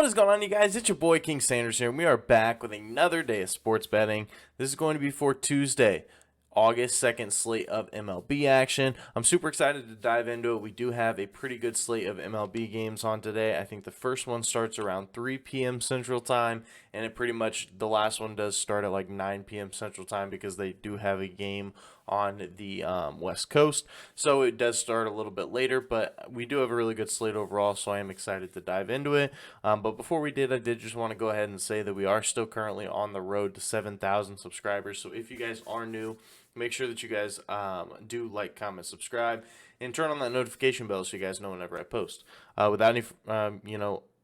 What is going on, you guys? It's your boy King Sanders here, and we are back with another day of sports betting. This is going to be for Tuesday, August 2nd slate of MLB action. I'm super excited to dive into it. We do have a pretty good slate of MLB games on today. I think the first one starts around 3 p.m. Central Time, and the last one does start at like 9 p.m. Central Time because they do have a game on the West Coast. So it does start a little bit later, but we do have a really good slate overall, so I am excited to dive into it. But before I did just want to go ahead and say that we are still currently on the road to 7,000 subscribers. So if you guys are new, make sure that you guys do like, comment, subscribe, and turn on that notification bell so you guys know whenever I post. Without any,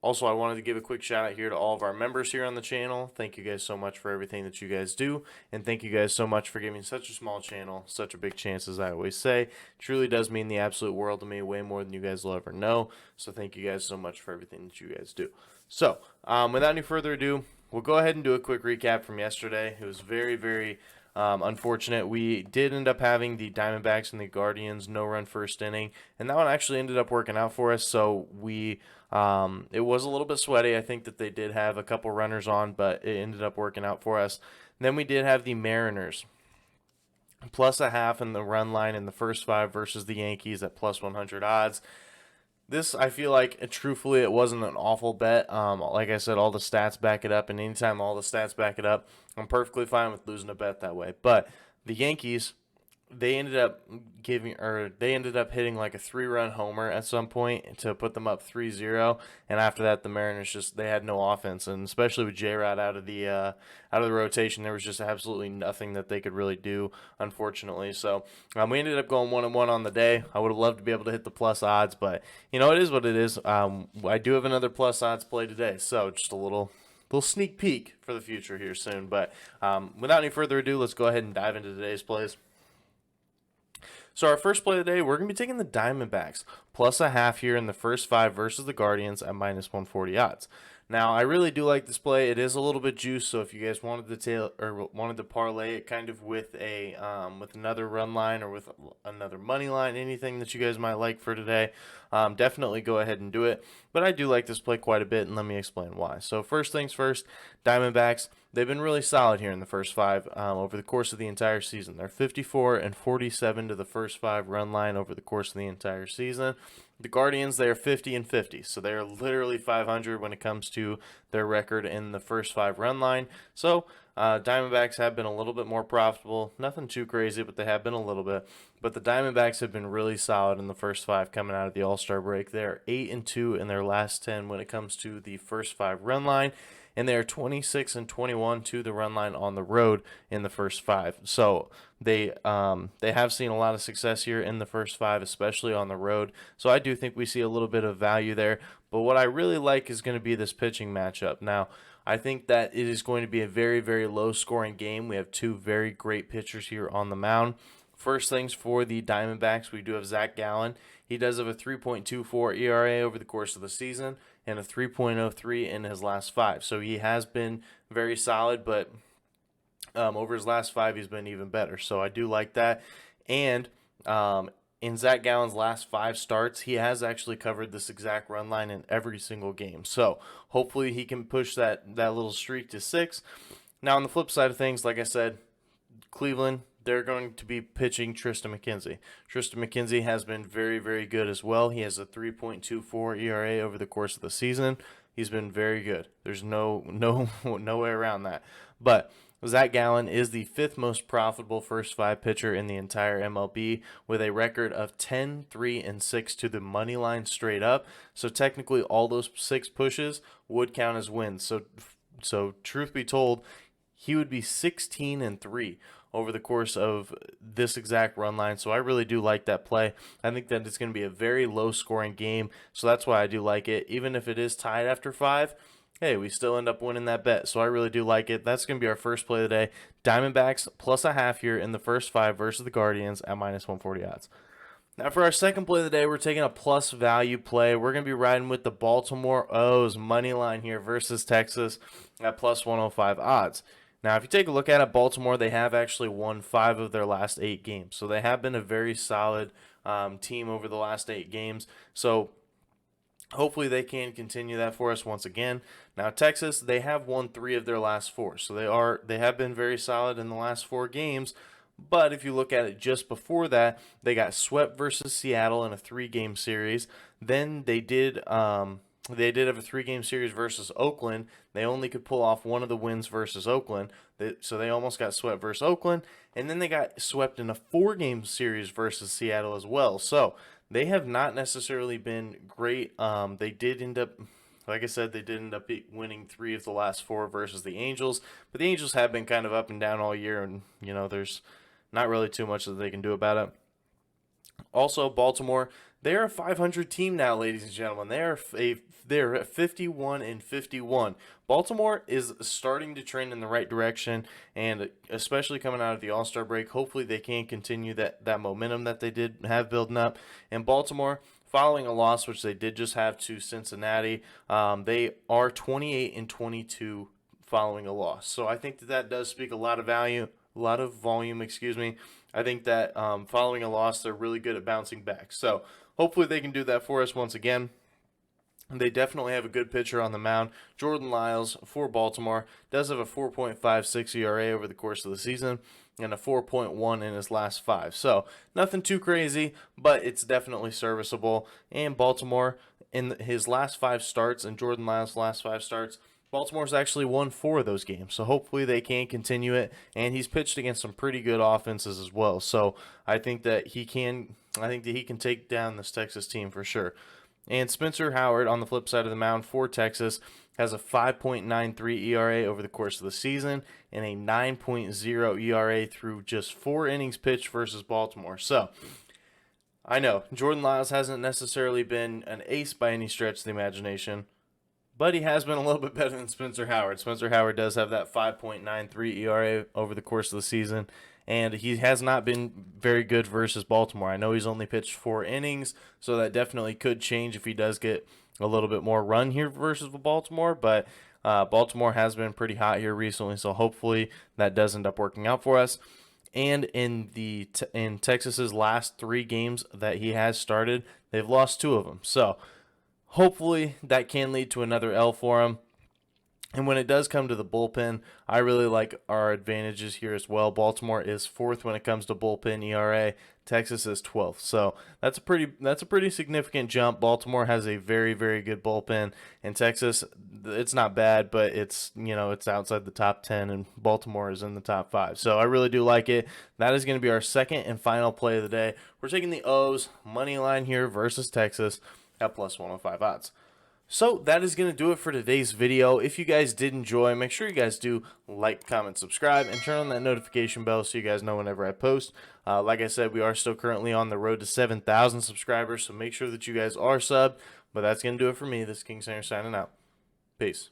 also, I wanted to give a quick shout out here to all of our members here on the channel. Thank you guys so much for everything that you guys do, and thank you guys so much for giving such a small channel such a big chance, as I always say. It truly does mean the absolute world to me, way more than you guys will ever know. So thank you guys so much for everything that you guys do. So, without any further ado, we'll go ahead and do a quick recap from yesterday. It was very, very unfortunate. We did end up having the Diamondbacks and the Guardians no-run first inning, and that one actually ended up working out for us. So it was a little bit sweaty. I think that they did have a couple runners on, but it ended up working out for us. And then we did have the Mariners plus a half in the run line in the first five versus the Yankees at plus 100 odds. This, I feel like, truthfully, it wasn't an awful bet. Like I said, all the stats back it up, and anytime all the stats back it up, I'm perfectly fine with losing a bet that way. But the Yankees, they ended up hitting like a 3-run homer at some point to put them up 3-0, and after that the Mariners they had no offense, and especially with J-Rod out of the rotation, there was just absolutely nothing that they could really do, unfortunately. So we ended up going 1-1 on the day. I would have loved to be able to hit the plus odds, but it is what it is. I do have another plus odds play today, so just a little sneak peek for the future here soon. But without any further ado, let's go ahead and dive into today's plays. So our first play of the day, we're going to be taking the Diamondbacks plus a half here in the first five versus the Guardians at minus 140 odds. Now, I really do like this play. It is a little bit juiced, so if you guys wanted to parlay it kind of with with another run line or with another money line, anything that you guys might like for today, definitely go ahead and do it. But I do like this play quite a bit, and let me explain why. So first things first, Diamondbacks, they've been really solid here in the first five over the course of the entire season. They're 54 and 47 to the first five run line over the course of the entire season. The Guardians, they are 50 and 50, so they are literally 500 when it comes to their record in the first five run line. So Diamondbacks have been a little bit more profitable. Nothing too crazy, but they have been a little bit. But the Diamondbacks have been really solid in the first five coming out of the All-Star break. They are 8-2 in their last 10 when it comes to the first five run line, and they are 26 and 21 to the run line on the road in the first five. So they have seen a lot of success here in the first five, especially on the road. So I do think we see a little bit of value there. But what I really like is going to be this pitching matchup. Now, I think that it is going to be a very, very low-scoring game. We have two very great pitchers here on the mound. First things for the Diamondbacks, we do have Zach Gallen. He does have a 3.24 ERA over the course of the season and a 3.03 in his last five. So he has been very solid, but over his last five, he's been even better. So I do like that. And in Zach Gallen's last five starts, he has actually covered this exact run line in every single game. So hopefully he can push that little streak to 6. Now on the flip side of things, like I said, Cleveland, they're going to be pitching Tristan McKenzie. Tristan McKenzie has been very, very good as well. He has a 3.24 ERA over the course of the season. He's been very good. There's no way around that. But Zach Gallen is the 5th most profitable first five pitcher in the entire MLB with a record of 10, 3, and 6 to the money line straight up. So technically all those 6 pushes would count as wins. So truth be told, he would be 16 and 3 over the course of this exact run line. So I really do like that play. I think that it's going to be a very low scoring game. So that's why I do like it. Even if it is tied after 5, hey, we still end up winning that bet. So I really do like it. That's going to be our first play of the day. Diamondbacks plus a half here in the first five versus the Guardians at minus 140 odds. Now for our second play of the day, we're taking a plus value play. We're going to be riding with the Baltimore O's money line here versus Texas at plus 105 odds. Now, if you take a look at it, Baltimore, they have actually won 5 of their last 8 games. So they have been a very solid team over the last 8 games. So Hopefully they can continue that for us once again. Now Texas, they have won 3 of their last 4, so they have been very solid in the last 4 games. But if you look at it just before that, they got swept versus Seattle in a 3-game series. Then they did have a 3-game series versus Oakland. They only could pull off one of the wins versus Oakland, so they almost got swept versus Oakland. And then they got swept in a 4-game series versus Seattle as well. So they have not necessarily been great. They did end up, like I said, they did end up winning 3 of the last 4 versus the Angels. But the Angels have been kind of up and down all year, and there's not really too much that they can do about it. Also, Baltimore, they're a 500 team now, ladies and gentlemen. They're at 51-51. Baltimore is starting to trend in the right direction, and especially coming out of the All-Star break, hopefully they can continue that momentum that they did have building up. And Baltimore, following a loss, which they did just have to Cincinnati, they are 28-22 following a loss. So I think that does speak a lot of volume, excuse me. I think that following a loss, they're really good at bouncing back. So hopefully they can do that for us once again. They definitely have a good pitcher on the mound. Jordan Lyles for Baltimore does have a 4.56 ERA over the course of the season and a 4.1 in his last 5. So nothing too crazy, but it's definitely serviceable. And Baltimore, in his last 5 starts and Jordan Lyles' last 5 starts, Baltimore's actually won 4 of those games, so hopefully they can continue it. And he's pitched against some pretty good offenses as well, so I think that he can take down this Texas team for sure. And Spencer Howard, on the flip side of the mound for Texas, has a 5.93 ERA over the course of the season and a 9.0 ERA through just 4 innings pitched versus Baltimore. So I know Jordan Lyles hasn't necessarily been an ace by any stretch of the imagination, but he has been a little bit better than Spencer Howard. Spencer Howard does have that 5.93 ERA over the course of the season, and he has not been very good versus Baltimore. I know he's only pitched 4 innings, so that definitely could change if he does get a little bit more run here versus Baltimore, but Baltimore has been pretty hot here recently, so hopefully that does end up working out for us. And in Texas's last 3 games that he has started, they've lost 2 of them. So hopefully that can lead to another L for him. And when it does come to the bullpen, I really like our advantages here as well. Baltimore is 4th when it comes to bullpen ERA. Texas is 12th. So that's a pretty significant jump. Baltimore has a very, very good bullpen, and Texas, it's not bad, but it's outside the top 10, and Baltimore is in the top 5. So I really do like it. That is going to be our second and final play of the day. We're taking the O's money line here versus Texas at plus 105 odds. So that is going to do it for today's video. If you guys did enjoy, make sure you guys do like, comment, subscribe, and turn on that notification bell so you guys know whenever I post. Like I said, we are still currently on the road to 7,000 subscribers, so make sure that you guys are subbed. But that's going to do it for me. This is King Sander signing out. Peace.